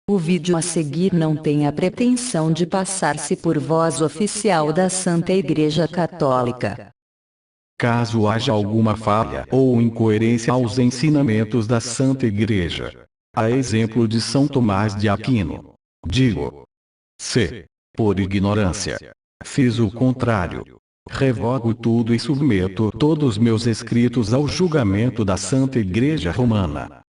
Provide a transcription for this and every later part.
O vídeo a seguir não tem a pretensão de passar-se por voz oficial da Santa Igreja Católica. Caso haja alguma falha ou incoerência aos ensinamentos da Santa Igreja, a exemplo de São Tomás de Aquino, digo: se, por ignorância, fiz o contrário, revogo tudo e submeto todos meus escritos ao julgamento da Santa Igreja Romana.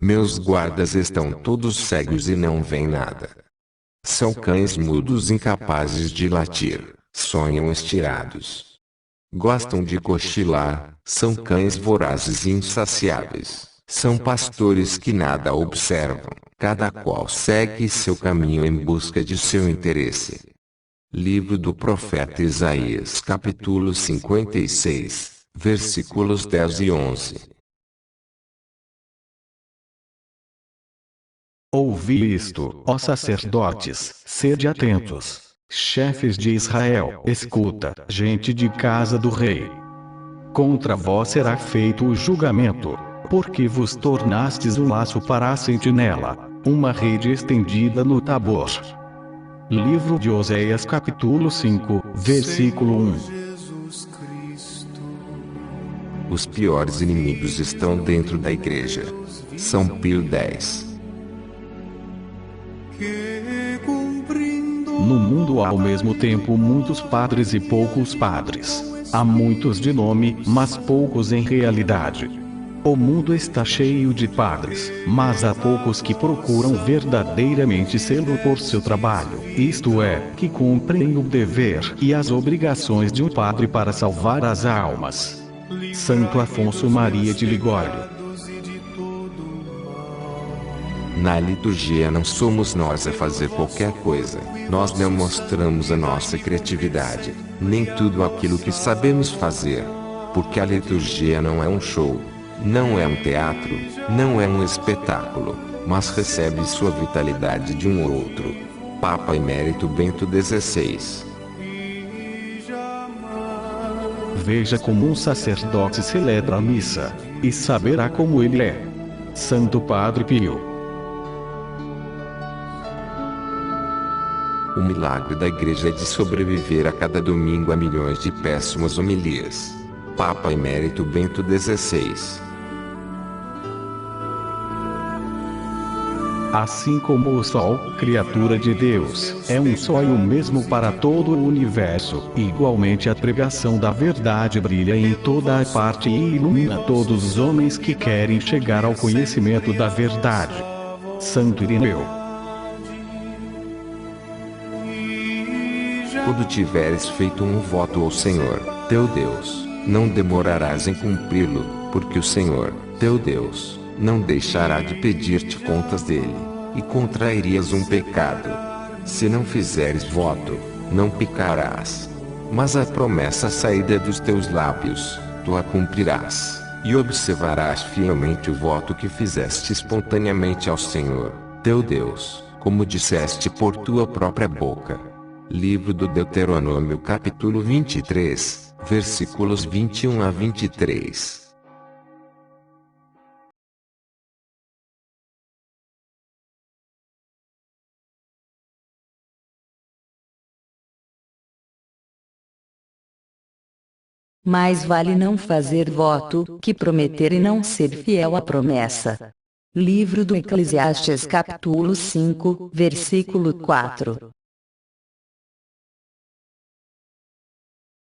Meus guardas estão todos cegos e não veem nada. São cães mudos incapazes de latir, sonham estirados. Gostam de cochilar, são cães vorazes e insaciáveis. São pastores que nada observam, cada qual segue seu caminho em busca de seu interesse. Livro do profeta Isaías, capítulo 56, versículos 10 e 11. Ouvi isto, ó sacerdotes, sede atentos, chefes de Israel, escuta, gente de casa do rei. Contra vós será feito o julgamento, porque vos tornastes um laço para a sentinela, uma rede estendida no Tabor. Livro de Oséias capítulo 5, versículo 1. Os piores inimigos estão dentro da igreja. São Pio X. No mundo há ao mesmo tempo muitos padres e poucos padres. Há muitos de nome, mas poucos em realidade. O mundo está cheio de padres, mas há poucos que procuram verdadeiramente sê-lo por seu trabalho, isto é, que cumprem o dever e as obrigações de um padre para salvar as almas. Santo Afonso Maria de Ligório. Na liturgia não somos nós a fazer qualquer coisa, nós não mostramos a nossa criatividade, nem tudo aquilo que sabemos fazer. Porque a liturgia não é um show, não é um teatro, não é um espetáculo, mas recebe sua vitalidade de um outro. Papa Emérito Bento XVI. Veja como um sacerdote celebra a missa, e saberá como ele é. Santo Padre Pio. O milagre da igreja é de sobreviver a cada domingo a milhões de péssimas homilias. Papa Emérito Bento XVI. Assim como o Sol, criatura de Deus, é um só e o mesmo para todo o universo, igualmente a pregação da verdade brilha em toda a parte e ilumina todos os homens que querem chegar ao conhecimento da verdade. Santo Irineu. Quando tiveres feito um voto ao Senhor, teu Deus, não demorarás em cumpri-lo, porque o Senhor, teu Deus, não deixará de pedir-te contas dele, e contrairias um pecado. Se não fizeres voto, não pecarás. Mas a promessa saída dos teus lábios, tu a cumprirás, e observarás fielmente o voto que fizeste espontaneamente ao Senhor, teu Deus, como disseste por tua própria boca. Livro do Deuteronômio capítulo 23, versículos 21 a 23. Mais vale não fazer voto, que prometer e não ser fiel à promessa. Livro do Eclesiastes capítulo 5, versículo 4.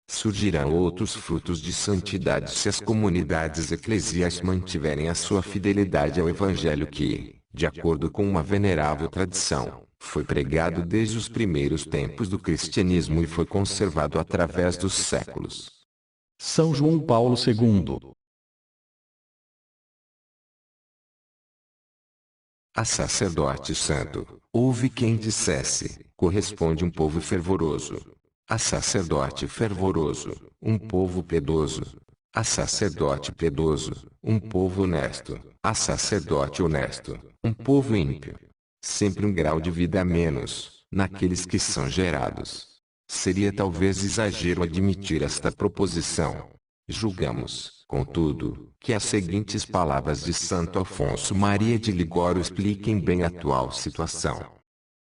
Surgirão outros frutos de santidade se as comunidades eclesiais mantiverem a sua fidelidade ao Evangelho que, de acordo com uma venerável tradição, foi pregado desde os primeiros tempos do cristianismo e foi conservado através dos séculos. São João Paulo II. A sacerdote santo, houve quem dissesse, corresponde um povo fervoroso. A sacerdote fervoroso, um povo piedoso. A sacerdote piedoso, um povo honesto. A sacerdote honesto, um povo ímpio. Sempre um grau de vida a menos, naqueles que são gerados. Seria talvez exagero admitir esta proposição. Julgamos, contudo, que as seguintes palavras de Santo Afonso Maria de Ligório expliquem bem a atual situação.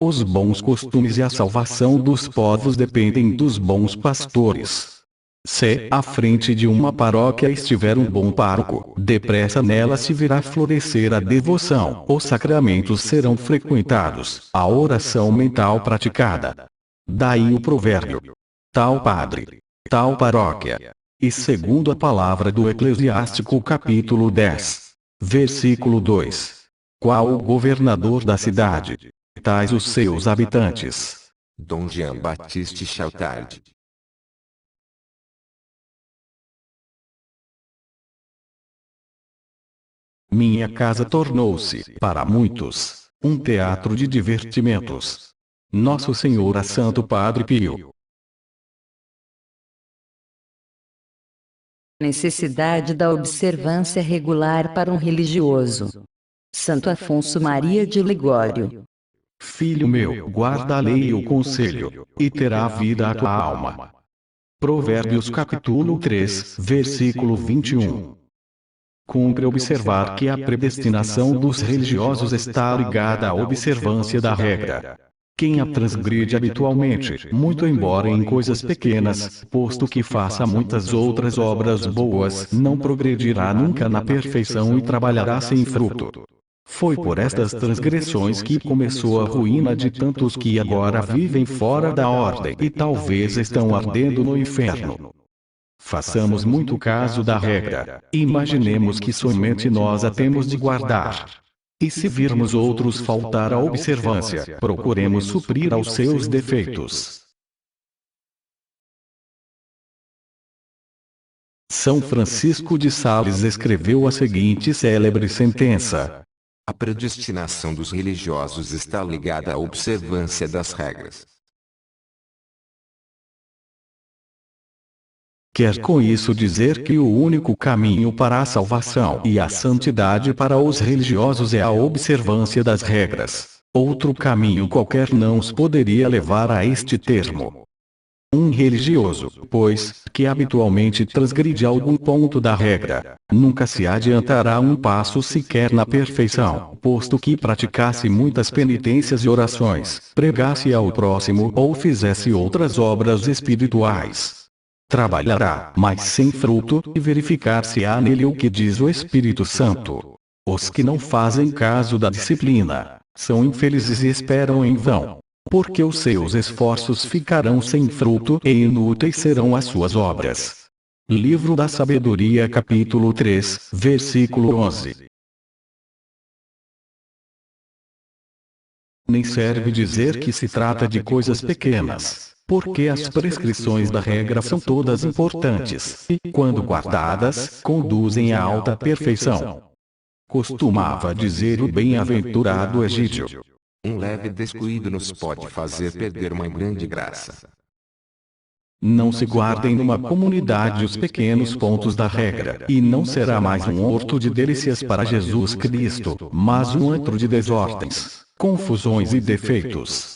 Os bons costumes e a salvação dos povos dependem dos bons pastores. Se à frente de uma paróquia estiver um bom pároco, depressa nela se virá florescer a devoção, os sacramentos serão frequentados, a oração mental praticada. Daí o provérbio: tal padre, tal paróquia. E segundo a palavra do Eclesiástico capítulo 10, versículo 2. Qual o governador da cidade? Tais os seus habitantes. Dom Jean Baptiste Chautard. Minha casa tornou-se, para muitos, um teatro de divertimentos. Nosso Senhor a Santo Padre Pio. Necessidade da observância regular para um religioso. Santo Afonso Maria de Ligório. Filho meu, guarda a lei e o conselho, e terá vida a tua alma. Provérbios capítulo 3, versículo 21. Cumpre observar que a predestinação dos religiosos está ligada à observância da regra. Quem a transgride habitualmente, muito embora em coisas pequenas, posto que faça muitas outras obras boas, não progredirá nunca na perfeição e trabalhará sem fruto. Foi por estas transgressões que começou a ruína de tantos que agora vivem fora da ordem e talvez estão ardendo no inferno. Façamos muito caso da regra, e imaginemos que somente nós a temos de guardar. E se virmos outros faltar à observância, procuremos suprir aos seus defeitos. São Francisco de Sales escreveu a seguinte célebre sentença: a predestinação dos religiosos está ligada à observância das regras. Quer com isso dizer que o único caminho para a salvação e a santidade para os religiosos é a observância das regras. Outro caminho qualquer não os poderia levar a este termo. Um religioso, pois, que habitualmente transgride algum ponto da regra, nunca se adiantará um passo sequer na perfeição, posto que praticasse muitas penitências e orações, pregasse ao próximo ou fizesse outras obras espirituais. Trabalhará, mas sem fruto, e verificar-se-á nele o que diz o Espírito Santo. Os que não fazem caso da disciplina, são infelizes e esperam em vão. Porque os seus esforços ficarão sem fruto e inúteis serão as suas obras. Livro da Sabedoria capítulo 3, versículo 11. Nem serve dizer que se trata de coisas pequenas, porque as prescrições da regra são todas importantes, e, quando guardadas, conduzem à alta perfeição. Costumava dizer o bem-aventurado Egídio: um leve descuido nos pode fazer perder uma grande graça. Não se guardem numa comunidade os pequenos pontos da regra, e não será mais um horto de delícias para Jesus Cristo, mas um antro de desordens, confusões e defeitos.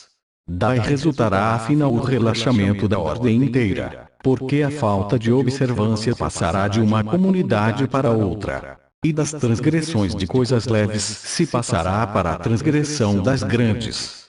Daí resultará afinal o relaxamento da ordem inteira, porque a falta de observância passará de uma comunidade para outra. E das transgressões de coisas leves se passará para a transgressão das grandes.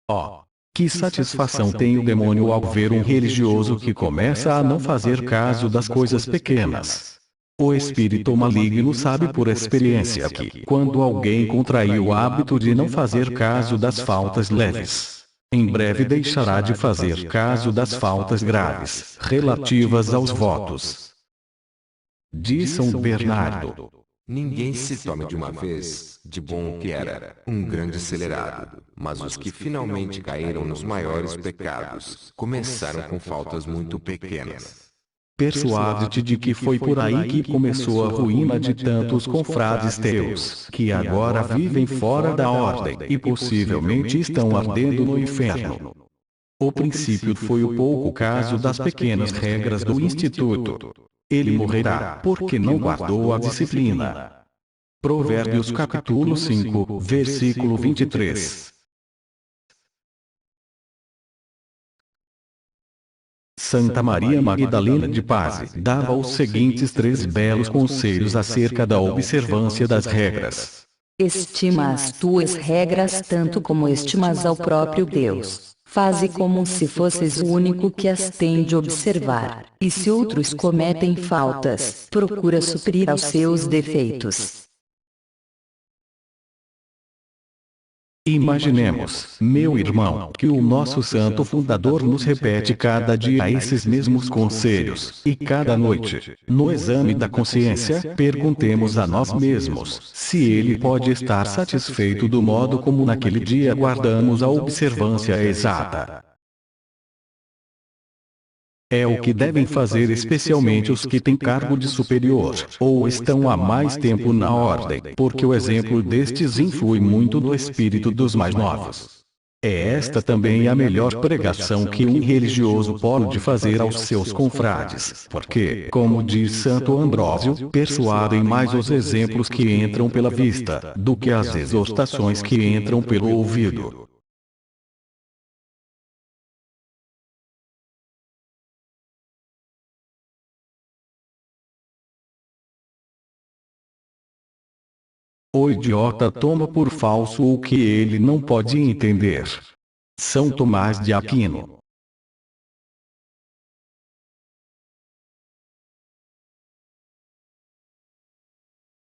Oh, que satisfação tem o demônio ao ver um religioso que começa a não fazer caso das coisas pequenas. O espírito maligno sabe por experiência que, quando alguém contrair o hábito de não fazer caso das faltas leves, em breve deixará de fazer caso das faltas graves, relativas aos votos. Diz São Bernardo: ninguém se tome de uma vez, de bom o que era, um grande acelerado, mas os que finalmente caíram nos maiores pecados, começaram com faltas muito pequenas. Persuade-te de que foi por aí que começou a ruína de tantos confrades teus, que agora vivem fora da ordem e possivelmente estão ardendo no inferno. O princípio foi o pouco caso das pequenas regras do Instituto. Ele morrerá, porque não guardou a disciplina. Provérbios capítulo 5, versículo 23. Santa Maria Magdalena de Paz dava os seguintes 3 belos conselhos acerca da observância das regras. Estima as tuas regras tanto como estimas ao próprio Deus. Faze como se fosses o único que as tem de observar, e se outros cometem faltas, procura suprir aos seus defeitos. Imaginemos, meu irmão, que o nosso santo fundador nos repete cada dia esses mesmos conselhos, e cada noite, no exame da consciência, perguntemos a nós mesmos se ele pode estar satisfeito do modo como naquele dia guardamos a observância exata. É o que devem fazer especialmente os que têm cargo de superior, ou estão há mais tempo na ordem, porque o exemplo destes influi muito no espírito dos mais novos. É esta também a melhor pregação que um religioso pode fazer aos seus confrades, porque, como diz Santo Ambrósio, persuadem mais os exemplos que entram pela vista, do que as exortações que entram pelo ouvido. O idiota toma por falso o que ele não pode entender. São Tomás de Aquino.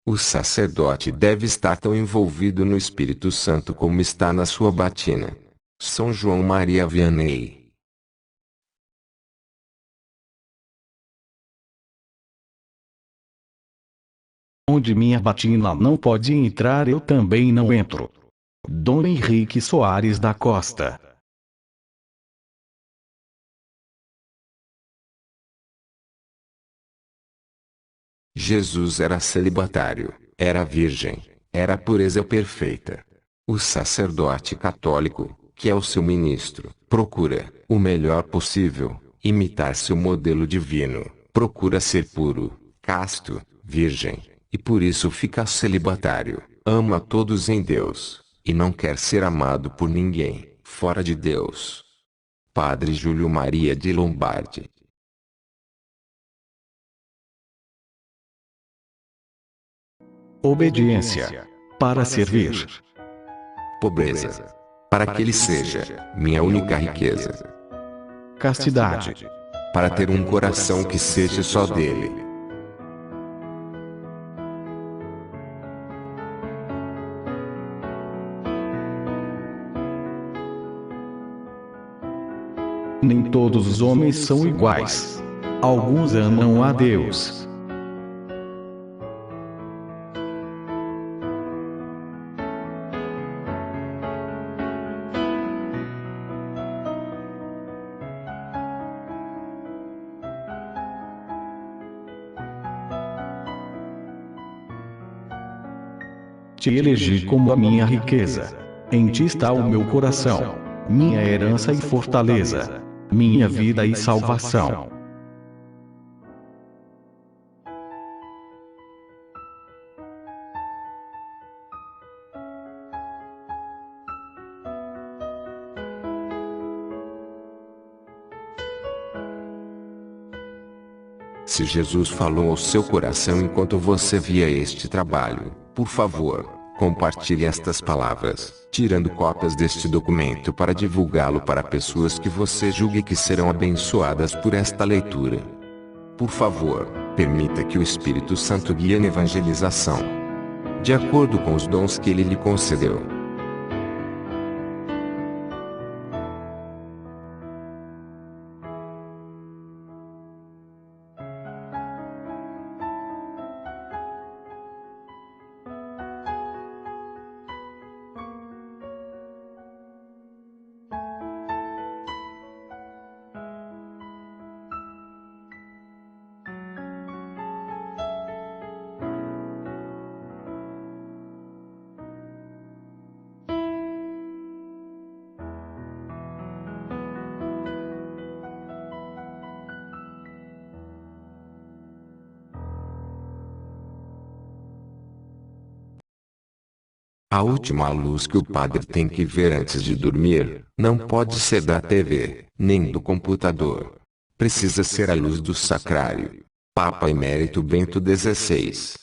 O sacerdote deve estar tão envolvido no Espírito Santo como está na sua batina. São João Maria Vianney. Onde minha batina não pode entrar, eu também não entro. Dom Henrique Soares da Costa. Jesus era celibatário, era virgem, era a pureza perfeita. O sacerdote católico, que é o seu ministro, procura, o melhor possível, imitar seu modelo divino, procura ser puro, casto, virgem, e por isso fica celibatário, ama a todos em Deus, e não quer ser amado por ninguém, fora de Deus. Padre Júlio Maria de Lombardi. Obediência. Para servir. Pobreza. Para que ele seja minha única riqueza. Castidade. Para ter um coração que seja só dele. Nem todos os homens são iguais. Alguns amam a Deus. Te elegi como a minha riqueza. Em ti está o meu coração, minha herança e fortaleza, minha vida e salvação. Se Jesus falou ao seu coração enquanto você via este trabalho, por favor, compartilhe estas palavras, tirando cópias deste documento para divulgá-lo para pessoas que você julgue que serão abençoadas por esta leitura. Por favor, permita que o Espírito Santo guie na evangelização, de acordo com os dons que ele lhe concedeu. A última luz que o padre tem que ver antes de dormir, não pode ser da TV, nem do computador. Precisa ser a luz do sacrário. Papa Emérito Bento XVI.